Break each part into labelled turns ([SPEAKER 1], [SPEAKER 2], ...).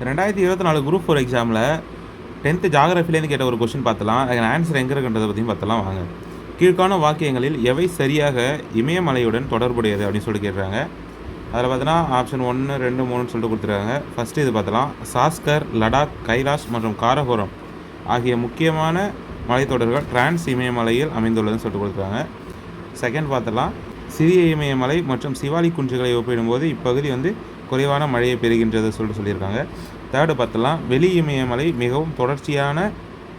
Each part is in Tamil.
[SPEAKER 1] 2024 குரூப் 4 எக்ஸாமில் 10th ஜாகிரஃபிலேருந்து கேட்ட ஒரு கொஸ்டின் பார்த்தலாம். அதுக்கு ஆன்சர் எங்கே இருக்குன்றதை பற்றியும் பார்த்தலாம் வாங்க. கீழ்காணும் வாக்கியங்களில் எவை சரியாக இமயமலையுடன் தொடர்புடையது அப்படின்னு சொல்லிட்டு கேட்குறாங்க. அதில் பார்த்தீங்கன்னா ஆப்ஷன் 1, 2, 3ன்னு சொல்லிட்டு கொடுத்துருக்காங்க. ஃபஸ்ட்டு இது பார்த்தலாம். சாஸ்கர், லடாக், கைலாஷ் மற்றும் காரகோரம் ஆகிய முக்கியமான மலைத்தொடர்கள் டிரான்ஸ் இமயமலையில் அமைந்துள்ளதுன்னு சொல்லிட்டு கொடுத்துருக்காங்க. செகண்ட் பார்த்தலாம். சிறிய இமயமலை மற்றும் சிவாலி குன்றுகளை ஒப்பிடும்போது இப்பகுதி குறைவான மழையை பெறுகின்றது சொல்லியிருக்காங்க. தேர்டு பார்த்தலாம். வெளி இமயமலை மிகவும் தொடர்ச்சியான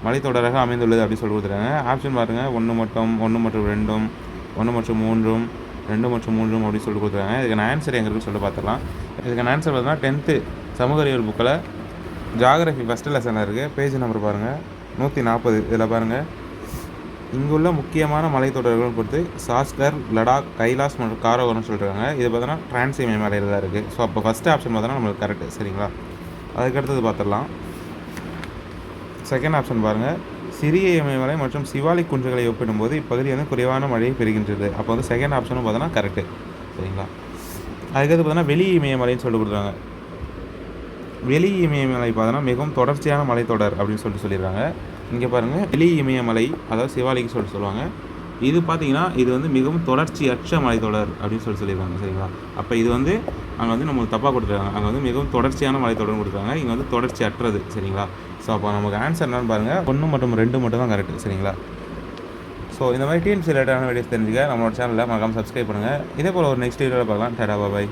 [SPEAKER 1] மலைத்தொடராக அமைந்துள்ளது அப்படின்னு சொல்லி கொடுத்துருக்காங்க. ஆப்ஷன் பாருங்கள். 1 மற்றும் 2, 1 மற்றும் 3, 2 மற்றும் 3 அப்படின்னு சொல்லி கொடுத்துருக்காங்க. இதுக்கான ஆன்சர் எங்கே இருக்குன்னு சொல்லிட்டு பார்த்துக்கலாம். இதுக்கான ஆன்சர் பார்த்தீங்கன்னா 10th சமூக அறிவியல் புக்கில் ஜாகிரஃபி ஃபஸ்ட்டு லெசனில் இருக்குது. பேஜ் நம்பர் பாருங்கள் 140. இதில் பாருங்கள், இங்குள்ள முக்கியமான மலைத்தொடர்கள் பொறுத்து சாஸ்கர், லடாக், கைலாஷ் மற்றும் காரகோரம்னு சொல்லியிருக்காங்க. இது பார்த்தோன்னா டிரான்ஸ் இமயமலையில் தான் இருக்குது. ஸோ அப்போ ஃபஸ்ட்டு ஆப்ஷன் பார்த்தோன்னா நம்மளுக்கு கரெக்டு. சரிங்களா? அதுக்கடுத்தது பார்த்துடலாம். செகண்ட் ஆப்ஷன் பாருங்கள். சிறிய இமயமலை மற்றும் சிவாலி குன்றுகளை ஒப்பிடும்போது இப்பகுதி குறைவான மழையை பெறுகின்றது. அப்போ செகண்ட் ஆப்ஷனும் பார்த்தோன்னா கரெக்டு. சரிங்களா? அதுக்கடுத்து பார்த்தோன்னா வெளி இமயமலைன்னு சொல்லிட்டு கொடுத்துருக்காங்க. வெளி இமயமலை பார்த்தோன்னா மிகவும் தொடர்ச்சியான மலைத்தொடர் அப்படின்னு சொல்லியிருக்காங்க. இங்கே பாருங்கள், வெளி இமயமலை அதாவது சிவாலிக்கு சொல்லுவாங்க. இது பார்த்தீங்கன்னா இது மிகவும் தொடர்ச்சியற்ற மலைத்தொடர் அப்படின்னு சொல்லியிருக்காங்க. சரிங்களா? அப்போ இது அங்கே நம்மளுக்கு தப்பாக கொடுத்துருக்காங்க. அங்கே மிகவும் தொடர்ச்சியான மலைத்தொடர்னு கொடுத்துருக்காங்க. இங்கே தொடர்ச்சி அற்றது. சரிங்களா? ஸோ அப்போ நமக்கு ஆன்சர் என்னன்னு பாருங்கள். 1 மற்றும் 2 மட்டும் தான் கரெக்டு. சரிங்களா? ஸோ இந்த மாதிரி டிஎன்பிஎஸ்சி ரிலேட்டடான வீடியோஸ் தெரிஞ்சுக்க நம்மளோட சேனலில் மறக்காமல் சப்ஸ்கிரைப் பண்ணுங்கள். இதே போல் ஒரு நெக்ஸ்ட் வீடியோவில் பார்க்கலாம். டாடா பாய்.